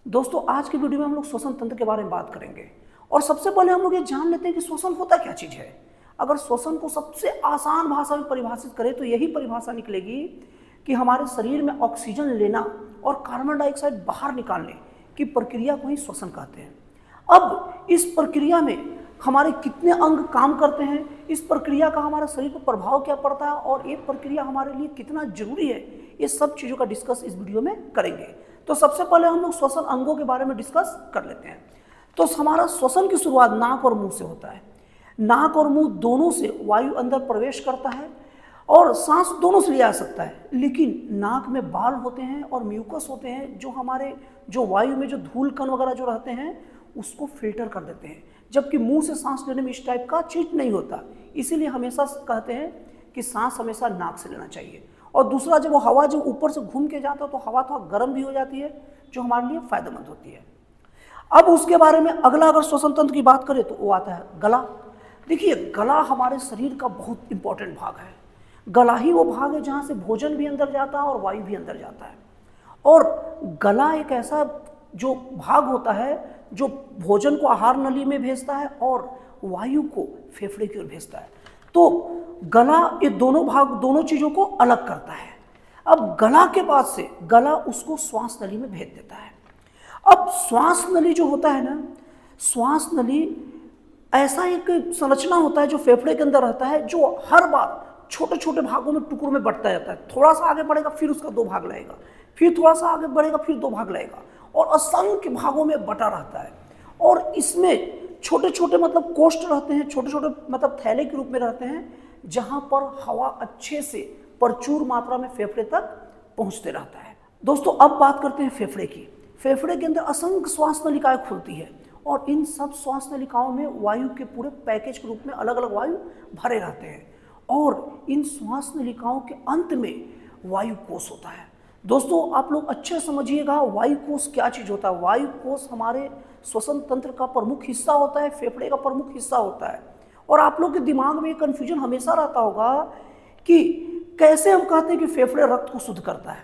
दोस्तों आज की वीडियो में हम लोग श्वसन तंत्र के बारे में बात करेंगे और सबसे पहले हम लोग ये जान लेते हैं कि श्वसन होता क्या चीज़ है। अगर श्वसन को सबसे आसान भाषा में परिभाषित करें तो यही परिभाषा निकलेगी कि हमारे शरीर में ऑक्सीजन लेना और कार्बन डाइऑक्साइड बाहर निकालने की प्रक्रिया को ही श्वसन कहते हैं। अब इस प्रक्रिया में हमारे कितने अंग काम करते हैं, इस प्रक्रिया का हमारे शरीर पर प्रभाव क्या पड़ता है और ये प्रक्रिया हमारे लिए कितना जरूरी है, ये सब चीज़ों का डिस्कस इस वीडियो में करेंगे। तो सबसे पहले हम लोग श्वसन अंगों के बारे में डिस्कस कर लेते हैं। तो हमारा श्वसन की शुरुआत नाक और मुंह से होता है। नाक और मुंह दोनों से वायु अंदर प्रवेश करता है और सांस दोनों से लिया जा सकता है, लेकिन नाक में बाल होते हैं और म्यूकस होते हैं जो हमारे वायु में जो धूल कण वगैरह जो रहते हैं उसको फिल्टर कर देते हैं, जबकि मुंह से सांस लेने में इस टाइप का चीज नहीं होता। इसीलिए हमेशा कहते हैं कि सांस हमेशा नाक से लेना चाहिए। और दूसरा, जब वो हवा जब ऊपर से घूम के जाता है तो हवा थोड़ा गर्म भी हो जाती है जो हमारे लिए फायदेमंद होती है। अब उसके बारे में अगला अगर श्वसन तंत्र की बात करें तो वो आता है गला। देखिए, गला हमारे शरीर का बहुत इंपॉर्टेंट भाग है। गला ही वो भाग है जहाँ से भोजन भी अंदर जाता है और वायु भी अंदर जाता है। और गला एक ऐसा जो भाग होता है जो भोजन को आहार नली में भेजता है और वायु को फेफड़े की ओर भेजता है। तो गला ये दोनों चीजों को अलग करता है। अब गला के बाद से गला उसको श्वास नली में भेज देता है। अब श्वास नली जो होता है ना, श्वास नली ऐसा एक संरचना होता है जो फेफड़े के अंदर रहता है, जो हर बार छोटे छोटे भागों में टुकड़ों में बढ़ता जाता है। थोड़ा सा आगे बढ़ेगा फिर उसका 2 भाग लगेगा, फिर थोड़ा सा आगे बढ़ेगा फिर 2 भाग लगेगा और असंख्य भागों में बटा रहता है। और इसमें छोटे छोटे मतलब कोष्ठ रहते हैं, छोटे छोटे मतलब थैले के रूप में रहते हैं जहां पर हवा अच्छे से प्रचुर मात्रा में फेफड़े तक पहुंचते रहता है। दोस्तों अब बात करते हैं फेफड़े की। फेफड़े के अंदर असंख्य श्वास नलिकाएं खुलती है और इन सब श्वास नलिकाओं में वायु के पूरे पैकेज के रूप में अलग अलग वायु भरे रहते हैं और इन श्वास नलिकाओं के अंत में वायु कोश होता है। दोस्तों आप लोग अच्छे समझिएगा वायु कोश क्या चीज होता है। वायु कोश हमारे श्वसन तंत्र का प्रमुख हिस्सा होता है, फेफड़े का प्रमुख हिस्सा होता है। और आप लोग के दिमाग में कन्फ्यूजन हमेशा रहता होगा कि कैसे हम कहते हैं कि फेफड़े रक्त को शुद्ध करता है,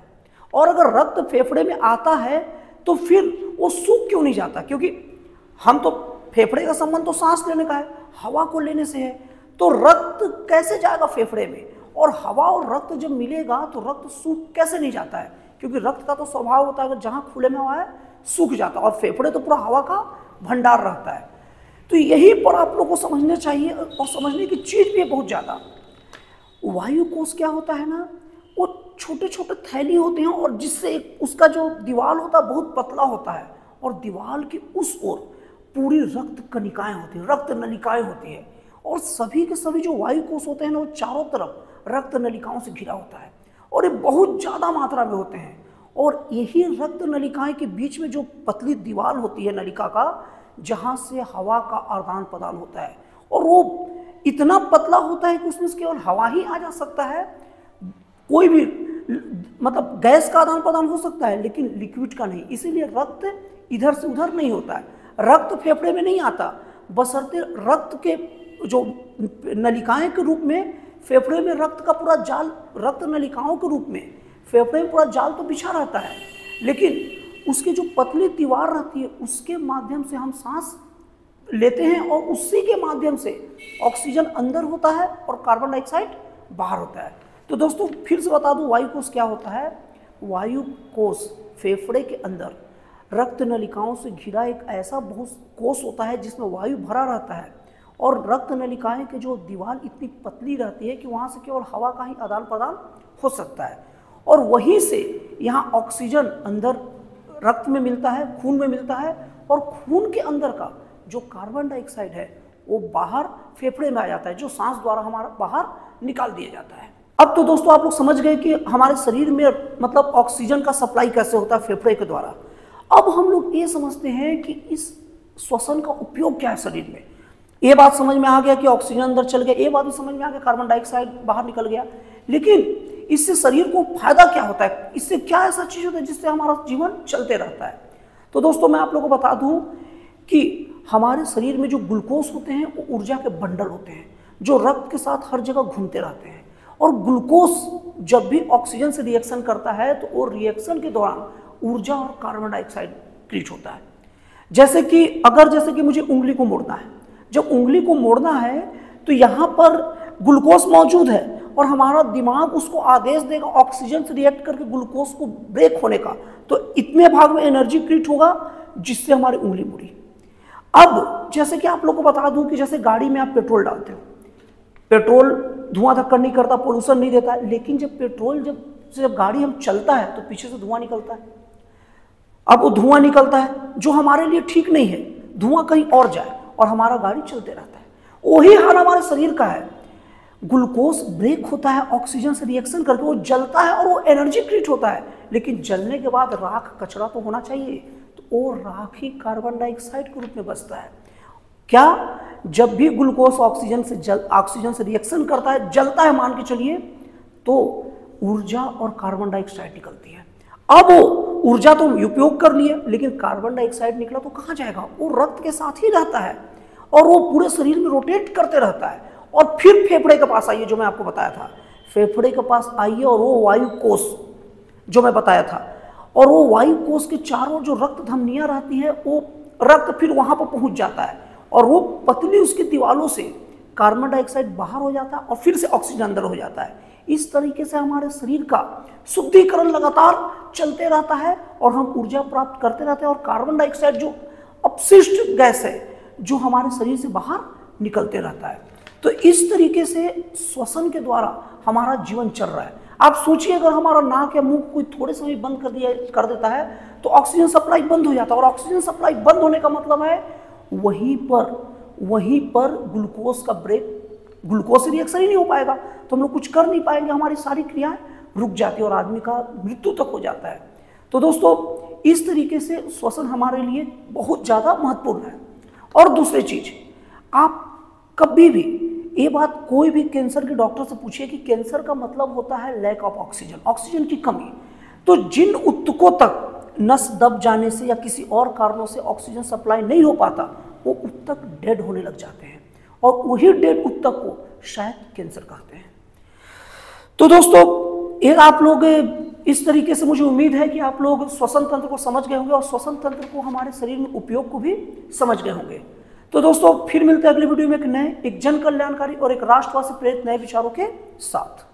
और अगर रक्त फेफड़े में आता है तो फिर वो सूख क्यों नहीं जाता, क्योंकि हम तो फेफड़े का संबंध तो सांस लेने का है, हवा को लेने से है। तो रक्त कैसे जाएगा फेफड़े में, और हवा और रक्त जब मिलेगा तो रक्त सूख कैसे नहीं जाता है, क्योंकि रक्त का तो स्वभाव होता है अगर जहाँ खुले में हवा है सूख जाता है और फेफड़े तो पूरा हवा का भंडार रहता है। तो यही पर आप लोगों को समझना चाहिए और समझने की चीज भी है बहुत ज्यादा। वायु कोश क्या होता है ना, वो छोटे छोटे थैली होते हैं और जिससे उसका जो दीवार होता है बहुत पतला होता है और दीवार की उस ओर पूरी रक्त कणिकाएं होती है, रक्त नलिकाएं होती है और सभी के सभी जो वायु कोश होते हैं ना वो चारों तरफ रक्त नलिकाओं से घिरा होता है और ये बहुत ज्यादा मात्रा में होते हैं। और यही रक्त नलिकाएं के बीच में जो पतली दीवार होती है नलिका का, जहां से हवा का आदान प्रदान होता है, और वो इतना पतला होता है कि उसमें से केवल हवा ही आ जा सकता है। कोई भी मतलब गैस का आदान प्रदान हो सकता है लेकिन लिक्विड का नहीं। इसीलिए रक्त इधर से उधर नहीं होता है, रक्त फेफड़े में नहीं आता, बशर्ते रक्त के जो नलिकाएं के रूप में फेफड़े में रक्त का पूरा जाल, रक्त नलिकाओं के रूप में फेफड़े में पूरा जाल तो बिछा रहता है, लेकिन उसकी जो पतली दीवार रहती है उसके माध्यम से हम सांस लेते हैं और उसी के माध्यम से ऑक्सीजन अंदर होता है और कार्बन डाइऑक्साइड बाहर होता है। तो दोस्तों फिर से बता दूं वायु कोश क्या होता है। वायु कोश फेफड़े के अंदर रक्त नलिकाओं से घिरा एक ऐसा बहुत कोश होता है जिसमें वायु भरा रहता है और रक्त नलिकाएं के जो दीवार इतनी पतली रहती है कि वहाँ से केवल हवा का ही आदान प्रदान हो सकता है और वहीं से यहाँ ऑक्सीजन अंदर रक्त में मिलता है, खून में मिलता है और खून के अंदर का जो कार्बन डाइऑक्साइड है वो बाहर फेफड़े में आ जाता है, जो सांस द्वारा हमारा बाहर निकाल दिया जाता है। अब तो दोस्तों आप लोग समझ गए कि हमारे शरीर में मतलब ऑक्सीजन का सप्लाई कैसे होता है फेफड़े के द्वारा। अब हम लोग ये समझते हैं कि इस श्वसन का उपयोग क्या है शरीर में। ये बात समझ में आ गया कि ऑक्सीजन अंदर चल गया, ये बात भी समझ में आ गया कार्बन डाइऑक्साइड बाहर निकल गया, लेकिन इससे शरीर को फायदा क्या होता है, इससे क्या ऐसा चीज होता है जिससे हमारा जीवन चलते रहता है। तो दोस्तों मैं आप लोगों को बता दूं कि हमारे शरीर में जो ग्लूकोज होते हैं वो ऊर्जा के बंडल होते हैं जो रक्त के साथ हर जगह घूमते रहते हैं और ग्लूकोज जब भी ऑक्सीजन से रिएक्शन करता है तो वो रिएक्शन के दौरान ऊर्जा और कार्बन डाइऑक्साइड क्रीच होता है। जैसे कि मुझे उंगली को मोड़ना है, जब उंगली को मोड़ना है तो यहाँ पर ग्लूकोज मौजूद है और हमारा दिमाग उसको आदेश देगा ऑक्सीजन से रिएक्ट करके ग्लूकोज को ब्रेक होने का, तो इतने भाग में एनर्जी क्रिएट होगा जिससे हमारी उंगली मुड़ी। अब जैसे कि आप लोग को बता दूं कि जैसे गाड़ी में आप पेट्रोल डालते हो, पेट्रोल धुआं धक्कर नहीं करता, पोल्यूशन नहीं देता, लेकिन जब गाड़ी हम चलता है तो पीछे से धुआं निकलता है। अब वो धुआं निकलता है जो हमारे लिए ठीक नहीं है, धुआं कहीं और जाए और हमारा गाड़ी चलते रहता है। वही हाल हमारे शरीर का है, ग्लूकोज ब्रेक होता है ऑक्सीजन से रिएक्शन करके, वो जलता है और वो एनर्जी क्रिएट होता है, लेकिन जलने के बाद राख कचरा तो होना चाहिए, तो वो राख ही कार्बन डाइऑक्साइड के रूप में बचता है। क्या जब भी ग्लूकोज ऑक्सीजन से रिएक्शन करता है, जलता है मान के चलिए, तो ऊर्जा और कार्बन डाइऑक्साइड निकलती है। अब वो ऊर्जा तो उपयोग कर लिए, लेकिन कार्बन डाइऑक्साइड निकला तो कहाँ जाएगा? वो रक्त के साथ ही रहता है और वो पूरे शरीर में रोटेट करते रहता है और फिर फेफड़े के पास आइए, जो मैं आपको बताया था, फेफड़े के पास आइए और वो वायु कोष जो मैं बताया था, और वो वायु कोष के चारों जो रक्त धमनियां रहती है, वो रक्त फिर वहां पर पहुंच जाता है और वो पतली उसकी दीवालों से कार्बन डाइऑक्साइड बाहर हो जाता है और फिर से ऑक्सीजन अंदर हो जाता है। इस तरीके से हमारे शरीर का शुद्धिकरण लगातार चलते रहता है और हम ऊर्जा प्राप्त करते रहते हैं और कार्बन डाइऑक्साइड जो अपशिष्ट गैस है जो हमारे शरीर से बाहर निकलते रहता है। तो इस तरीके से श्वसन के द्वारा हमारा जीवन चल रहा है। आप सोचिए, अगर हमारा नाक या मुंह कोई थोड़े समय बंद कर देता है तो ऑक्सीजन सप्लाई बंद हो जाता है, और ऑक्सीजन सप्लाई बंद होने का मतलब है वहीं पर ग्लूकोज से रिएक्शन ही नहीं हो पाएगा, तो हम लोग कुछ कर नहीं पाएंगे, हमारी सारी क्रियाएं रुक जाती है और आदमी का मृत्यु तक हो जाता है। तो दोस्तों, इस तरीके से श्वसन हमारे लिए बहुत ज़्यादा महत्वपूर्ण है। और दूसरी चीज, आप कभी भी ये बात कोई भी कैंसर के डॉक्टर से पूछिए कि कैंसर का मतलब होता है लैक ऑफ ऑक्सीजन, ऑक्सीजन की कमी। तो जिन ऊतकों तक नस दब जाने से या किसी और कारणों से ऑक्सीजन सप्लाई नहीं हो पाता, वो ऊतक डेड होने लग जाते हैं और वही डेड ऊतक को शायद कैंसर कहते हैं। तो दोस्तों, ये आप लोग इस तरीके से, मुझे उम्मीद है कि आप लोग श्वसन तंत्र को समझ गए होंगे और श्वसन तंत्र को हमारे शरीर में उपयोग को भी समझ गए होंगे। तो दोस्तों, फिर मिलते हैं अगले वीडियो में एक जन कल्याणकारी और एक राष्ट्रवाद से प्रेरित नए विचारों के साथ।